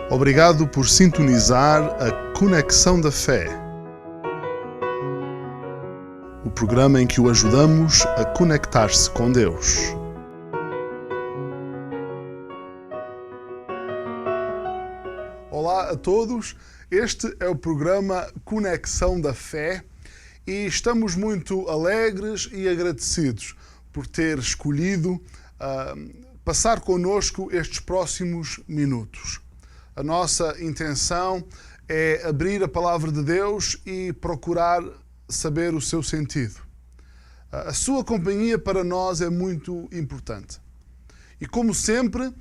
Obrigado por sintonizar a Conexão da Fé, o programa em que o ajudamos a conectar-se com Deus. Olá a todos, este é o programa Conexão da Fé e estamos muito alegres e agradecidos por ter escolhido passar connosco estes próximos minutos. A nossa intenção é abrir a Palavra de Deus e procurar saber o seu sentido. A sua companhia para nós é muito importante. E como sempre,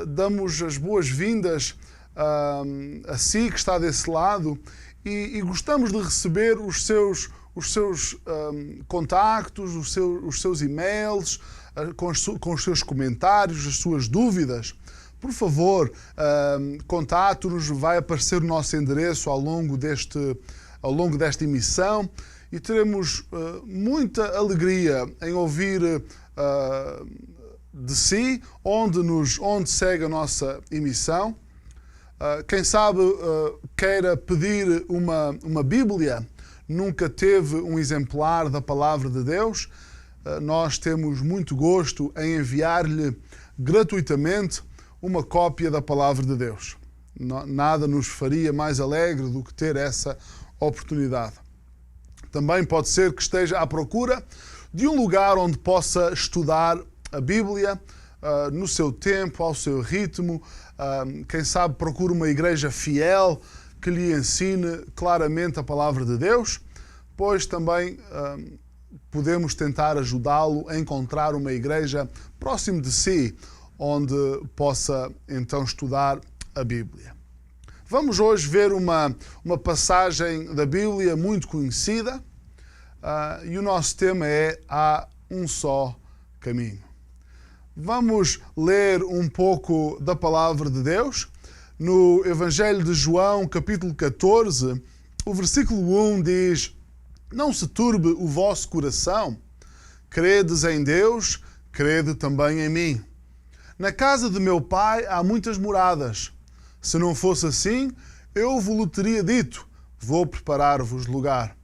damos as boas-vindas a si que está desse lado e gostamos de receber os seus contactos, os seus e-mails, com os seus comentários, as suas dúvidas. Por favor, contate-nos, vai aparecer o nosso endereço ao longo desta emissão e teremos muita alegria em ouvir de si onde segue a nossa emissão. Quem sabe queira pedir uma Bíblia, nunca teve um exemplar da Palavra de Deus, nós temos muito gosto em enviar-lhe gratuitamente uma cópia da Palavra de Deus. Nada nos faria mais alegre do que ter essa oportunidade. Também pode ser que esteja à procura de um lugar onde possa estudar a Bíblia no seu tempo, ao seu ritmo. Quem sabe procura uma igreja fiel que lhe ensine claramente a Palavra de Deus, pois também podemos tentar ajudá-lo a encontrar uma igreja próximo de si, onde possa então estudar a Bíblia. Vamos hoje ver uma passagem da Bíblia muito conhecida e o nosso tema é Há um só caminho. Vamos ler um pouco da Palavra de Deus. No Evangelho de João, capítulo 14, o versículo 1 diz: Não se turbe o vosso coração, credes em Deus, crede também em mim. Na casa de meu pai há muitas moradas. Se não fosse assim, eu vos teria dito, vou preparar-vos lugar.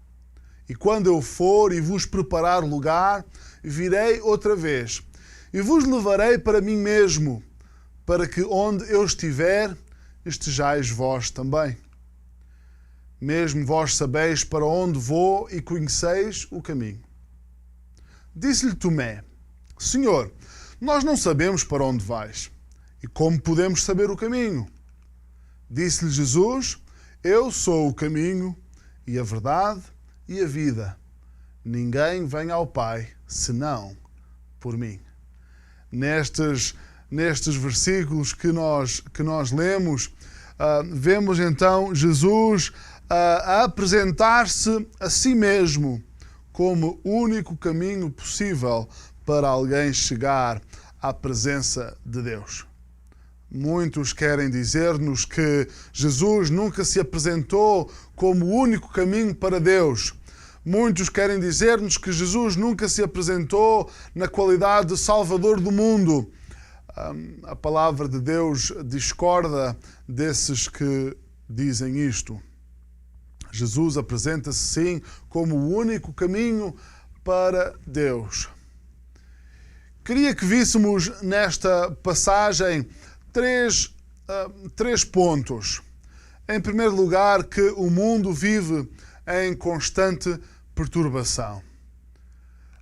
E quando eu for e vos preparar lugar, virei outra vez, e vos levarei para mim mesmo, para que onde eu estiver, estejais vós também. Mesmo vós sabeis para onde vou e conheceis o caminho. Disse-lhe Tomé: Senhor, nós não sabemos para onde vais, e como podemos saber o caminho? Disse-lhe Jesus: Eu sou o caminho, e a verdade, e a vida. Ninguém vem ao Pai, senão por mim. Nestes versículos que nós lemos, vemos então Jesus a apresentar-se a si mesmo como o único caminho possível para alguém chegar à presença de Deus. Muitos querem dizer-nos que Jesus nunca se apresentou como o único caminho para Deus. Muitos querem dizer-nos que Jesus nunca se apresentou na qualidade de Salvador do mundo. A Palavra de Deus discorda desses que dizem isto. Jesus apresenta-se sim como o único caminho para Deus. Queria que víssemos nesta passagem três pontos. Em primeiro lugar, que o mundo vive em constante perturbação.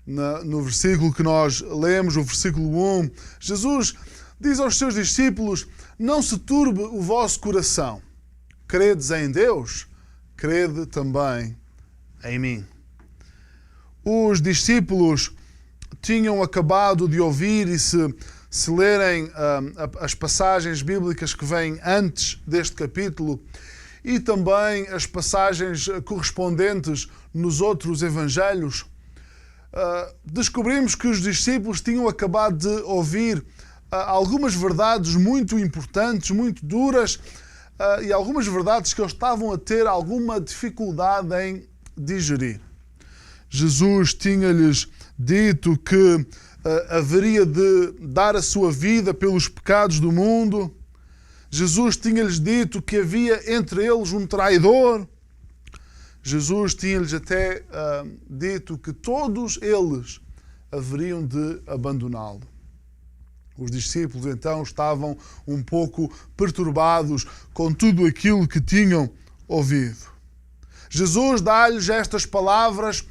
No versículo que nós lemos, o versículo 1, Jesus diz aos seus discípulos: Não se turbe o vosso coração. Credes em Deus, crede também em mim. Os discípulos tinham acabado de ouvir e se lerem as passagens bíblicas que vêm antes deste capítulo e também as passagens correspondentes nos outros evangelhos, descobrimos que os discípulos tinham acabado de ouvir algumas verdades muito importantes, muito duras, e algumas verdades que eles estavam a ter alguma dificuldade em digerir. Jesus tinha-lhes dito que haveria de dar a sua vida pelos pecados do mundo. Jesus tinha-lhes dito que havia entre eles um traidor. Jesus tinha-lhes até dito que todos eles haveriam de abandoná-lo. Os discípulos então estavam um pouco perturbados com tudo aquilo que tinham ouvido. Jesus dá-lhes estas palavras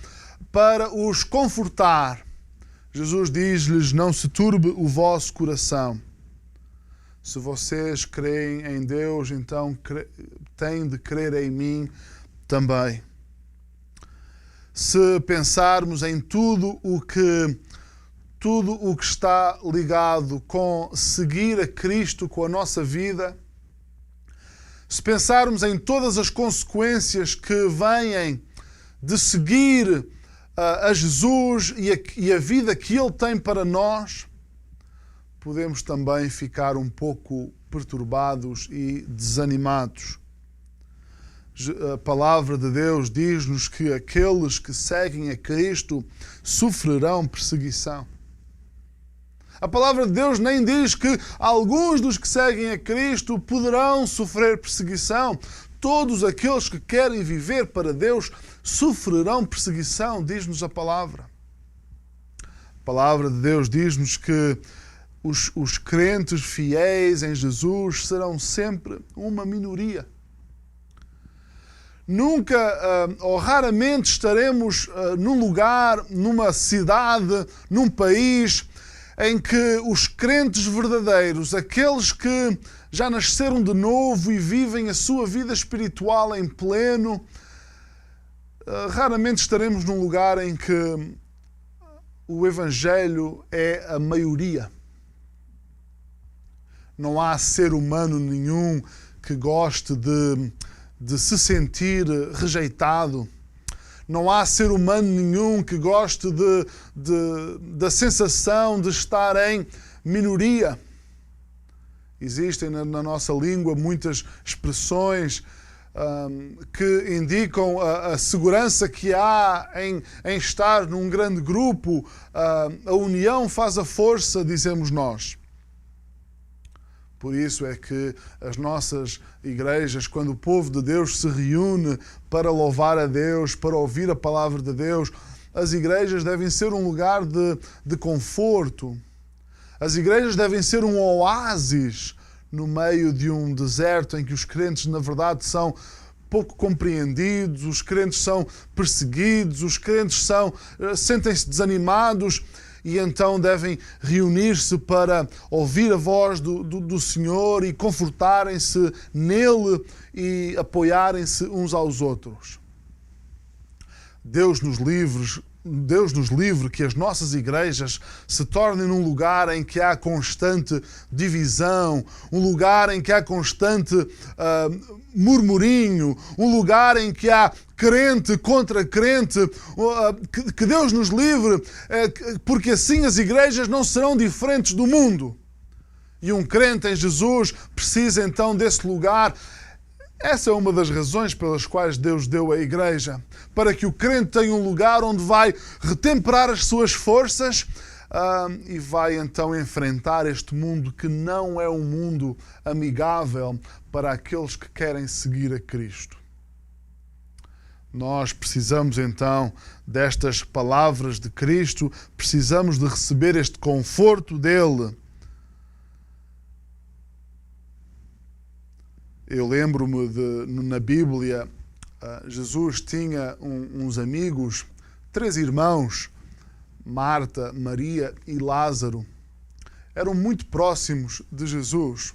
para os confortar. Jesus diz-lhes: não se turbe o vosso coração. Se vocês creem em Deus, então têm de crer em mim também. Se pensarmos em tudo o que está ligado com seguir a Cristo com a nossa vida, se pensarmos em todas as consequências que vêm de seguir a Jesus e a vida que Ele tem para nós, podemos também ficar um pouco perturbados e desanimados. A palavra de Deus diz-nos que aqueles que seguem a Cristo sofrerão perseguição. A palavra de Deus nem diz que alguns dos que seguem a Cristo poderão sofrer perseguição. Todos aqueles que querem viver para Deus sofrerão perseguição, diz-nos a palavra. A palavra de Deus diz-nos que os crentes fiéis em Jesus serão sempre uma minoria. Nunca ou raramente estaremos num lugar, numa cidade, num país em que os crentes verdadeiros, aqueles que já nasceram de novo e vivem a sua vida espiritual em pleno, raramente estaremos num lugar em que o Evangelho é a maioria. Não há ser humano nenhum que goste de se sentir rejeitado. Não há ser humano nenhum que goste da sensação de estar em minoria. Existem na nossa língua muitas expressões que indicam a segurança que há em estar num grande grupo. A união faz a força, dizemos nós. Por isso é que as nossas igrejas, quando o povo de Deus se reúne para louvar a Deus, para ouvir a palavra de Deus, as igrejas devem ser um lugar de conforto. As igrejas devem ser um oásis no meio de um deserto em que os crentes, na verdade, são pouco compreendidos, os crentes são perseguidos, os crentes sentem-se desanimados. E então devem reunir-se para ouvir a voz do Senhor e confortarem-se nele e apoiarem-se uns aos outros. Deus nos livre que as nossas igrejas se tornem num lugar em que há constante divisão, um lugar em que há constante murmurinho, um lugar em que há crente contra crente. Que Deus nos livre, porque assim as igrejas não serão diferentes do mundo. E um crente em Jesus precisa então desse lugar. Essa é uma das razões pelas quais Deus deu a igreja, para que o crente tenha um lugar onde vai retemperar as suas forças e vai então enfrentar este mundo que não é um mundo amigável para aqueles que querem seguir a Cristo. Nós precisamos então destas palavras de Cristo, precisamos de receber este conforto dele. Eu lembro-me na Bíblia, Jesus tinha uns amigos, 3 irmãos, Marta, Maria e Lázaro. Eram muito próximos de Jesus.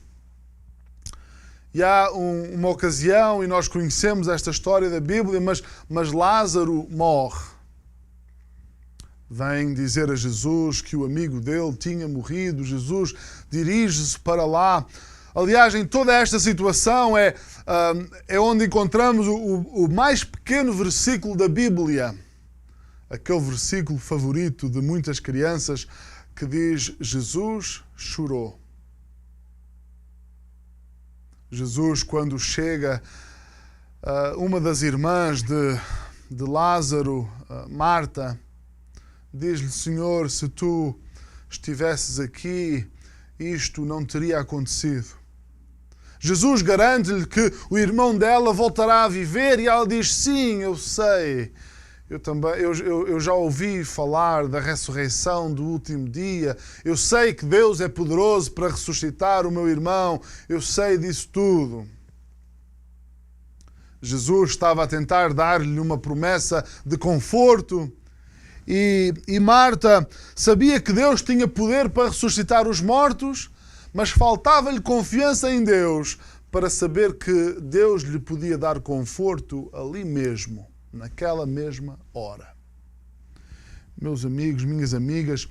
E há uma ocasião, e nós conhecemos esta história da Bíblia, mas Lázaro morre. Vem dizer a Jesus que o amigo dele tinha morrido. Jesus dirige-se para lá. Aliás, em toda esta situação é onde encontramos o mais pequeno versículo da Bíblia. Aquele versículo favorito de muitas crianças que diz: Jesus chorou. Jesus, quando chega, uma das irmãs de Lázaro, Marta, diz-lhe: Senhor, se tu estivesses aqui, isto não teria acontecido. Jesus garante-lhe que o irmão dela voltará a viver e ela diz, sim, eu sei. Eu já ouvi falar da ressurreição do último dia. Eu sei que Deus é poderoso para ressuscitar o meu irmão. Eu sei disso tudo. Jesus estava a tentar dar-lhe uma promessa de conforto. E Marta sabia que Deus tinha poder para ressuscitar os mortos, mas faltava-lhe confiança em Deus para saber que Deus lhe podia dar conforto ali mesmo, naquela mesma hora. Meus amigos, minhas amigas,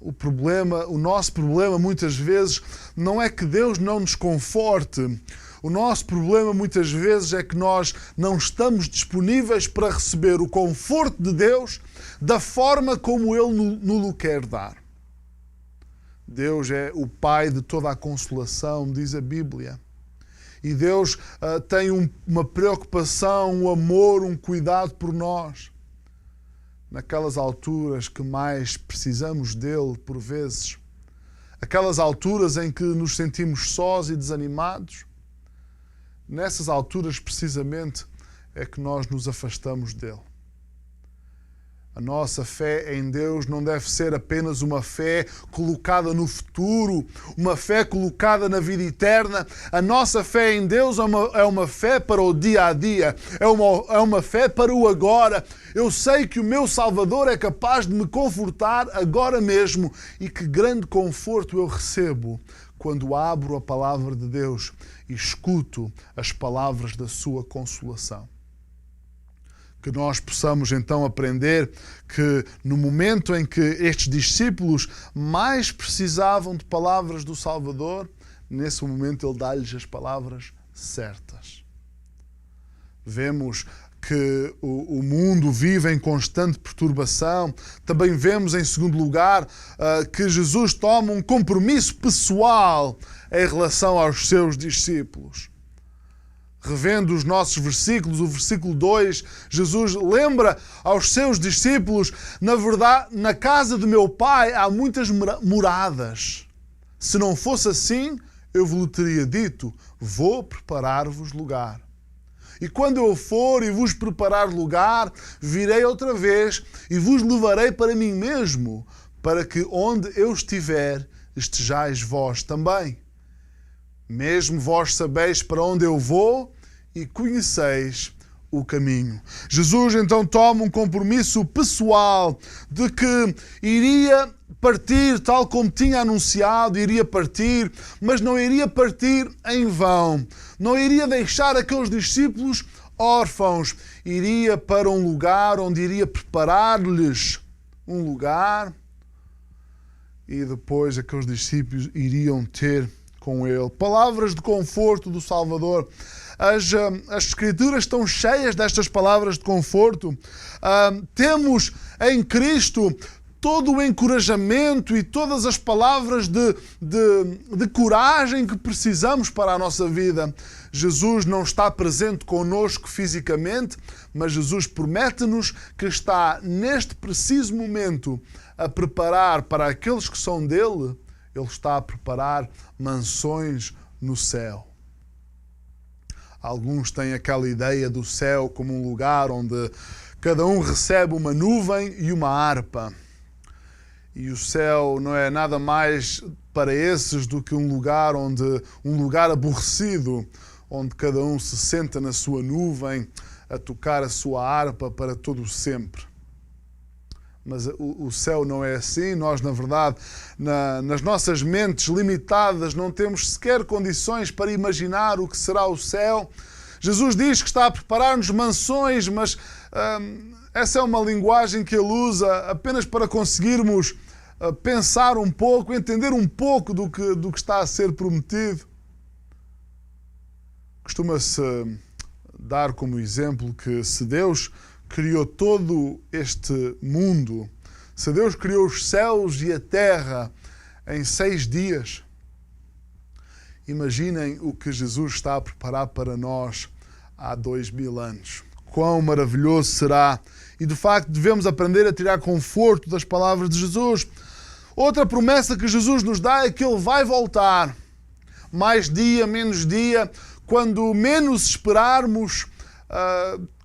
o nosso problema muitas vezes não é que Deus não nos conforte. O nosso problema muitas vezes é que nós não estamos disponíveis para receber o conforto de Deus da forma como Ele nos quer dar. Deus é o Pai de toda a consolação, diz a Bíblia. E Deus tem uma preocupação, um amor, um cuidado por nós. Naquelas alturas que mais precisamos dele, por vezes. Aquelas alturas em que nos sentimos sós e desanimados. Nessas alturas, precisamente, é que nós nos afastamos dele. A nossa fé em Deus não deve ser apenas uma fé colocada no futuro, uma fé colocada na vida eterna. A nossa fé em Deus é uma fé para o dia a dia, é uma fé para o agora. Eu sei que o meu Salvador é capaz de me confortar agora mesmo e que grande conforto eu recebo quando abro a palavra de Deus e escuto as palavras da sua consolação. Que nós possamos então aprender que no momento em que estes discípulos mais precisavam de palavras do Salvador, nesse momento Ele dá-lhes as palavras certas. Vemos que o mundo vive em constante perturbação. Também vemos, em segundo lugar, que Jesus toma um compromisso pessoal em relação aos seus discípulos. Revendo os nossos versículos, o versículo 2, Jesus lembra aos seus discípulos, na verdade, na casa de meu Pai há muitas moradas. Se não fosse assim, eu vos teria dito, vou preparar-vos lugar. E quando eu for e vos preparar lugar, virei outra vez e vos levarei para mim mesmo, para que onde eu estiver, estejais vós também. Mesmo vós sabeis para onde eu vou e conheceis o caminho. Jesus então toma um compromisso pessoal de que iria partir tal como tinha anunciado, iria partir, mas não iria partir em vão. Não iria deixar aqueles discípulos órfãos. Iria para um lugar onde iria preparar-lhes um lugar e depois aqueles discípulos iriam ter com ele. Palavras de conforto do Salvador. As Escrituras estão cheias destas palavras de conforto. Temos em Cristo todo o encorajamento e todas as palavras de coragem que precisamos para a nossa vida. Jesus não está presente connosco fisicamente, mas Jesus promete-nos que está neste preciso momento a preparar para aqueles que são dele. Ele está a preparar mansões no céu. Alguns têm aquela ideia do céu como um lugar onde cada um recebe uma nuvem e uma harpa. E o céu não é nada mais para esses do que um lugar aborrecido, onde cada um se senta na sua nuvem a tocar a sua harpa para todo o sempre. Mas o céu não é assim. Nós, na verdade, nas nossas mentes limitadas, não temos sequer condições para imaginar o que será o céu. Jesus diz que está a preparar-nos mansões, mas essa é uma linguagem que ele usa apenas para conseguirmos pensar um pouco, entender um pouco do que está a ser prometido. Costuma-se dar como exemplo que se Deus criou todo este mundo, se Deus criou os céus e a terra em 6 dias, imaginem o que Jesus está a preparar para nós há 2000 anos. Quão maravilhoso será! E de facto devemos aprender a tirar conforto das palavras de Jesus. Outra promessa que Jesus nos dá é que Ele vai voltar. mais dia, menos dia, quando menos esperarmos,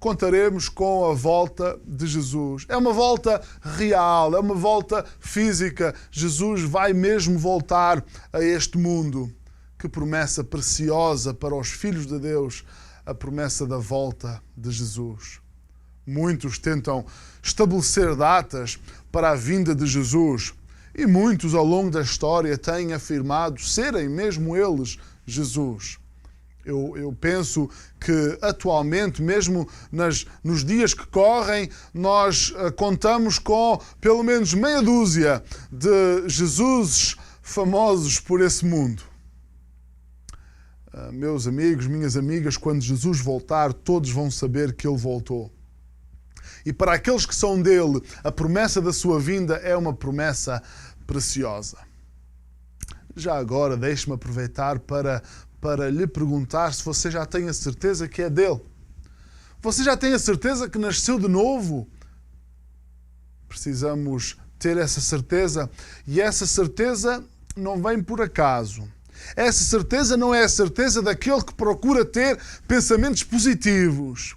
contaremos com a volta de Jesus. É uma volta real, é uma volta física. Jesus vai mesmo voltar a este mundo. Que promessa preciosa para os filhos de Deus, a promessa da volta de Jesus. Muitos tentam estabelecer datas para a vinda de Jesus e muitos ao longo da história têm afirmado serem mesmo eles Jesus. Eu penso que atualmente, mesmo nos dias que correm, nós contamos com pelo menos meia dúzia de Jesuses famosos por esse mundo. Meus amigos, minhas amigas, quando Jesus voltar, todos vão saber que Ele voltou. E para aqueles que são dele, a promessa da sua vinda é uma promessa preciosa. Já agora, deixe-me aproveitar para lhe perguntar se você já tem a certeza que é dele. Você já tem a certeza que nasceu de novo? Precisamos ter essa certeza. E essa certeza não vem por acaso. Essa certeza não é a certeza daquele que procura ter pensamentos positivos.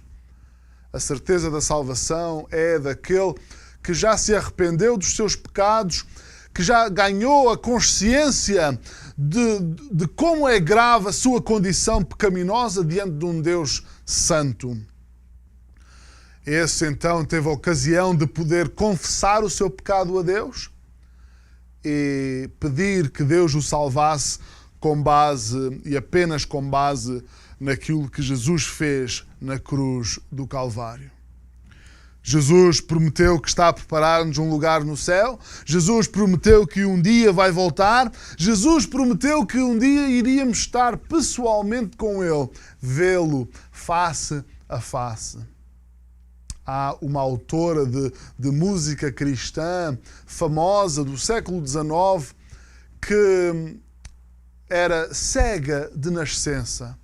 A certeza da salvação é daquele que já se arrependeu dos seus pecados, que já ganhou a consciência de como é grave a sua condição pecaminosa diante de um Deus santo. Esse então teve a ocasião de poder confessar o seu pecado a Deus e pedir que Deus o salvasse com base e apenas com base naquilo que Jesus fez na cruz do Calvário. Jesus prometeu que está a preparar-nos um lugar no céu. Jesus prometeu que um dia vai voltar. Jesus prometeu que um dia iríamos estar pessoalmente com Ele, vê-lo face a face. Há uma autora de música cristã famosa do século XIX que era cega de nascença.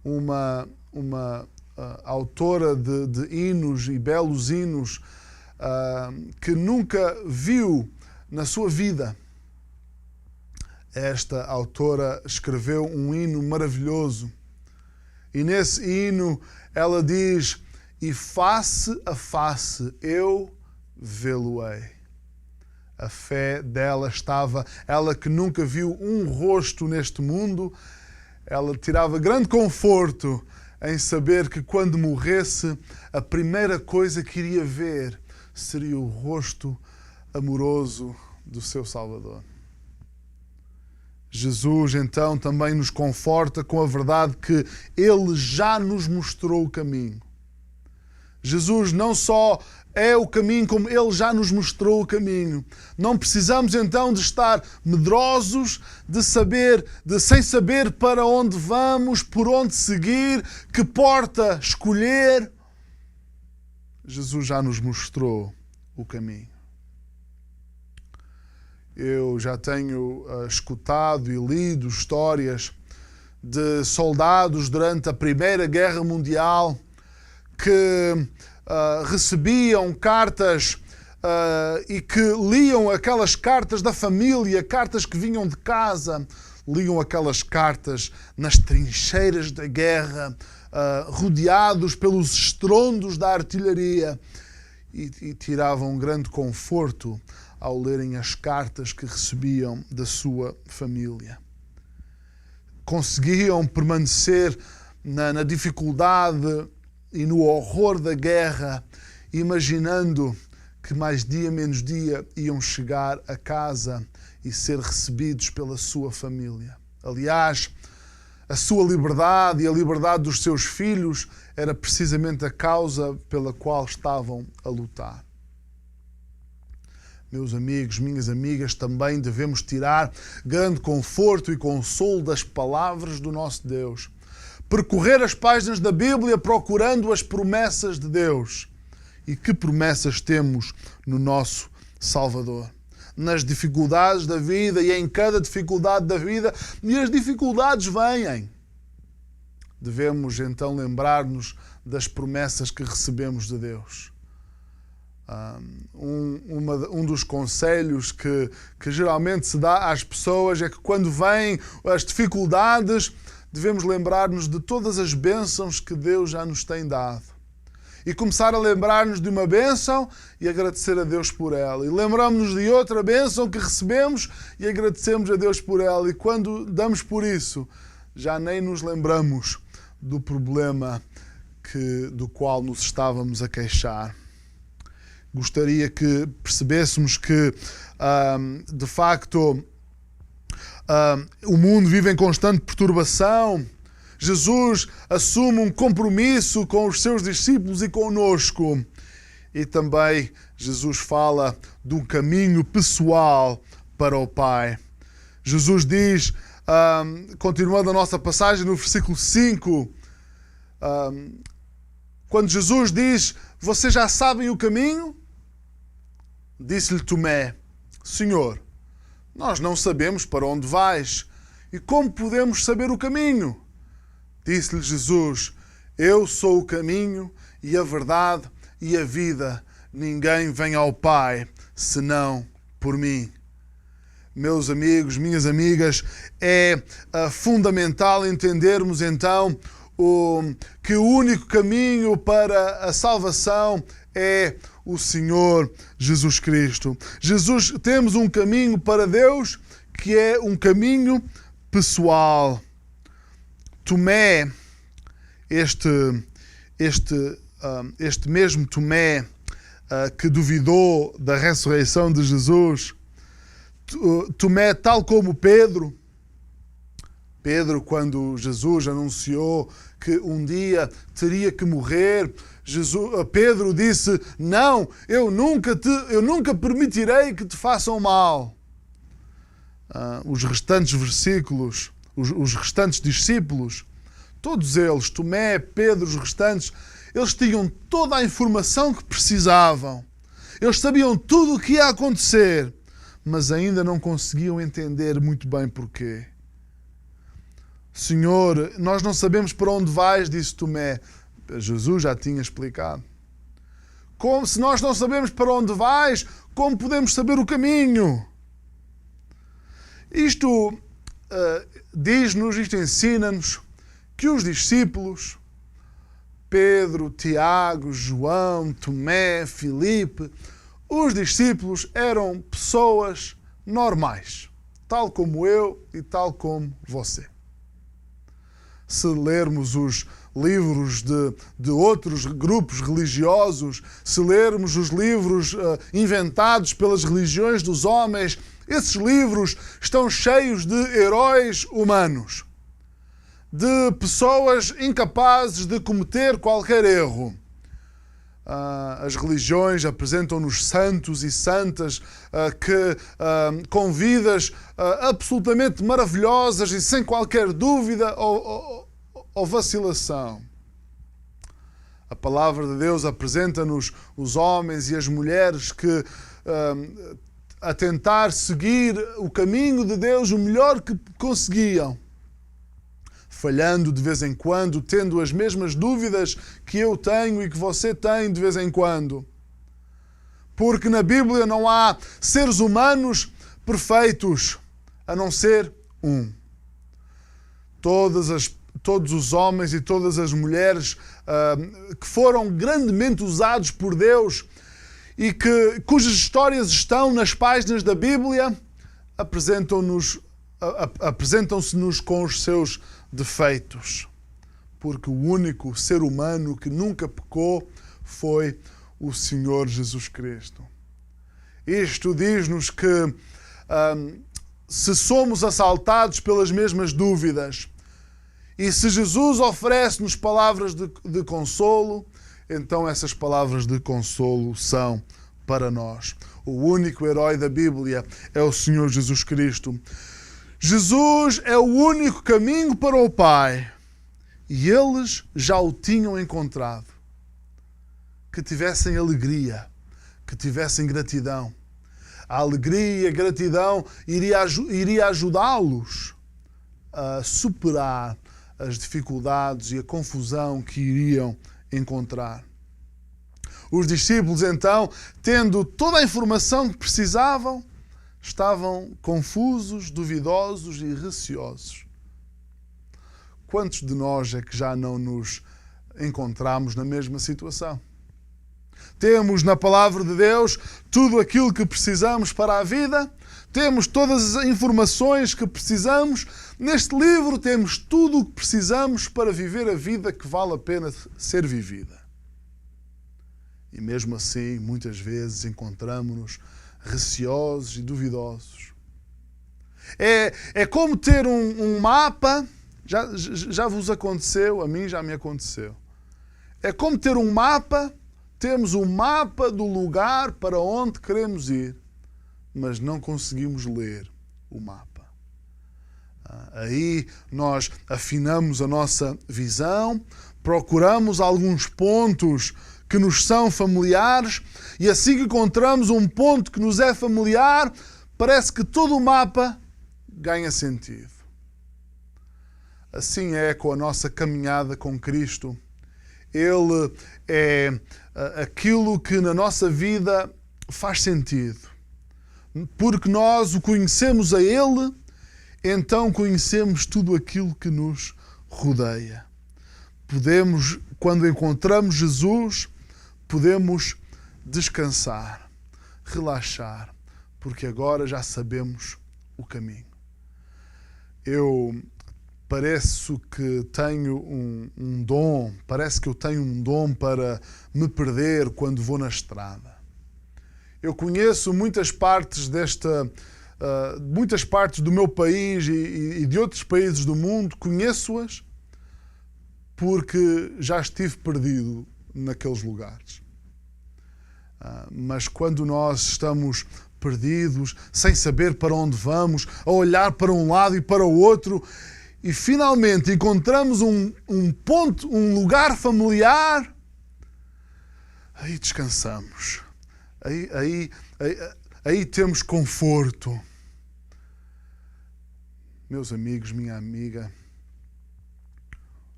Uma autora de hinos e belos hinos que nunca viu na sua vida. Esta autora escreveu um hino maravilhoso e nesse hino ela diz: e face a face eu vê-lo-ei. A fé dela estava, ela que nunca viu um rosto neste mundo, ela tirava grande conforto em saber que quando morresse, a primeira coisa que iria ver seria o rosto amoroso do seu Salvador. Jesus, então, também nos conforta com a verdade que Ele já nos mostrou o caminho. Jesus não só é o caminho, como Ele já nos mostrou o caminho. Não precisamos então de estar medrosos, sem saber para onde vamos, por onde seguir, que porta escolher. Jesus já nos mostrou o caminho. Eu já tenho escutado e lido histórias de soldados durante a Primeira Guerra Mundial que recebiam cartas e que liam aquelas cartas da família, cartas que vinham de casa, liam aquelas cartas nas trincheiras da guerra, rodeados pelos estrondos da artilharia e tiravam um grande conforto ao lerem as cartas que recebiam da sua família. Conseguiam permanecer na dificuldade e no horror da guerra, imaginando que mais dia menos dia iam chegar a casa e ser recebidos pela sua família. Aliás, a sua liberdade e a liberdade dos seus filhos era precisamente a causa pela qual estavam a lutar. Meus amigos, minhas amigas, também devemos tirar grande conforto e consolo das palavras do nosso Deus. Percorrer as páginas da Bíblia procurando as promessas de Deus. E que promessas temos no nosso Salvador? Nas dificuldades da vida e em cada dificuldade da vida, e as dificuldades vêm. Devemos então lembrar-nos das promessas que recebemos de Deus. Um dos conselhos que geralmente se dá às pessoas é que quando vêm as dificuldades, devemos lembrar-nos de todas as bênçãos que Deus já nos tem dado. E começar a lembrar-nos de uma bênção e agradecer a Deus por ela. E lembramos-nos de outra bênção que recebemos e agradecemos a Deus por ela. E quando damos por isso, já nem nos lembramos do problema do qual nos estávamos a queixar. Gostaria que percebêssemos que, de facto, o mundo vive em constante perturbação. Jesus assume um compromisso com os seus discípulos e conosco. E também Jesus fala de um caminho pessoal para o Pai. Jesus diz, continuando a nossa passagem no versículo 5, quando Jesus diz, vocês já sabem o caminho? Disse-lhe Tomé, Senhor, nós não sabemos para onde vais e como podemos saber o caminho? Disse-lhe Jesus, eu sou o caminho e a verdade e a vida. Ninguém vem ao Pai senão por mim. Meus amigos, minhas amigas, é fundamental entendermos então que o único caminho para a salvação é o Senhor Jesus Cristo. Temos um caminho para Deus que é um caminho pessoal. Tomé, este mesmo Tomé que duvidou da ressurreição de Jesus, Tomé, tal como Pedro, quando Jesus anunciou que um dia teria que morrer, Pedro disse, não, eu nunca permitirei que te façam mal. Os restantes versículos, os restantes discípulos, todos eles, Tomé, Pedro, os restantes, eles tinham toda a informação que precisavam. Eles sabiam tudo o que ia acontecer, mas ainda não conseguiam entender muito bem porquê. Senhor, nós não sabemos para onde vais, disse Tomé. Jesus já tinha explicado. Se nós não sabemos para onde vais, como podemos saber o caminho? Isto diz-nos, isto ensina-nos que os discípulos, Pedro, Tiago, João, Tomé, Filipe, os discípulos eram pessoas normais, tal como eu e tal como você. Se lermos os livros de outros grupos religiosos, se lermos os livros inventados pelas religiões dos homens, esses livros estão cheios de heróis humanos, de pessoas incapazes de cometer qualquer erro. As religiões apresentam-nos santos e santas com vidas absolutamente maravilhosas e sem qualquer dúvida ou vacilação. A palavra de Deus apresenta-nos os homens e as mulheres que, a tentar seguir o caminho de Deus o melhor que conseguiam, falhando de vez em quando, tendo as mesmas dúvidas que eu tenho e que você tem de vez em quando. Porque na Bíblia não há seres humanos perfeitos, a não ser um. Todos os homens e todas as mulheres que foram grandemente usados por Deus e cujas histórias estão nas páginas da Bíblia, apresentam-se-nos com os seus defeitos, porque o único ser humano que nunca pecou foi o Senhor Jesus Cristo. Isto diz-nos que se somos assaltados pelas mesmas dúvidas e se Jesus oferece-nos palavras de consolo, então essas palavras de consolo são para nós. O único herói da Bíblia é o Senhor Jesus Cristo. Jesus é o único caminho para o Pai e eles já o tinham encontrado. Que tivessem alegria, que tivessem gratidão. A alegria e a gratidão iria ajudá-los a superar as dificuldades e a confusão que iriam encontrar. Os discípulos, então, tendo toda a informação que precisavam, estavam confusos, duvidosos e receosos. Quantos de nós é que já não nos encontramos na mesma situação? Temos na Palavra de Deus tudo aquilo que precisamos para a vida, temos todas as informações que precisamos. Neste livro temos tudo o que precisamos para viver a vida que vale a pena ser vivida. E mesmo assim, muitas vezes encontramos-nos receosos e duvidosos. É como ter um mapa, já vos aconteceu, a mim já me aconteceu. É como ter um mapa, temos um mapa do lugar para onde queremos ir, mas não conseguimos ler o mapa. Aí nós afinamos a nossa visão, procuramos alguns pontos que nos são familiares e assim que encontramos um ponto que nos é familiar, parece que todo o mapa ganha sentido. Assim é com a nossa caminhada com Cristo. Ele é aquilo que na nossa vida faz sentido. Porque nós o conhecemos a Ele, então conhecemos tudo aquilo que nos rodeia. Podemos, quando encontramos Jesus, podemos descansar, relaxar, porque agora já sabemos o caminho. Parece que eu tenho um dom para me perder quando vou na estrada. Eu conheço muitas partes do meu país e de outros países do mundo, conheço-as porque já estive perdido naqueles lugares. Mas quando nós estamos perdidos, sem saber para onde vamos, a olhar para um lado e para o outro, e finalmente encontramos um ponto, um lugar familiar, aí descansamos. Aí temos conforto. Meus amigos, minha amiga,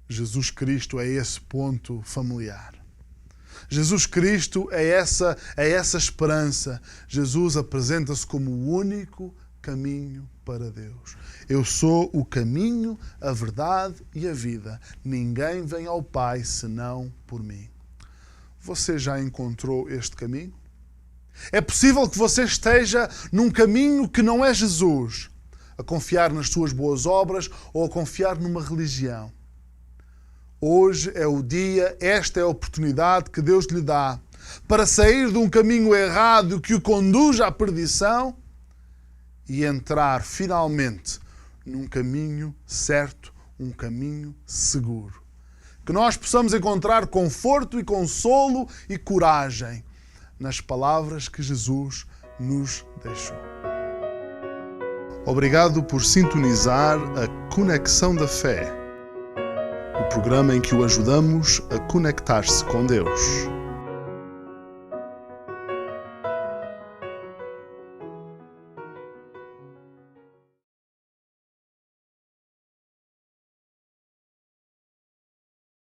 Jesus Cristo é esse ponto familiar. Jesus Cristo é essa esperança. Jesus apresenta-se como o único caminho para Deus. Eu sou o caminho, a verdade e a vida. Ninguém vem ao Pai senão por mim. Você já encontrou este caminho? É possível que você esteja num caminho que não é Jesus, a confiar nas suas boas obras ou a confiar numa religião. Hoje é o dia, esta é a oportunidade que Deus lhe dá para sair de um caminho errado que o conduz à perdição e entrar finalmente num caminho certo, um caminho seguro. Que nós possamos encontrar conforto e consolo e coragem nas palavras que Jesus nos deixou. Obrigado por sintonizar a Conexão da Fé, o programa em que o ajudamos a conectar-se com Deus.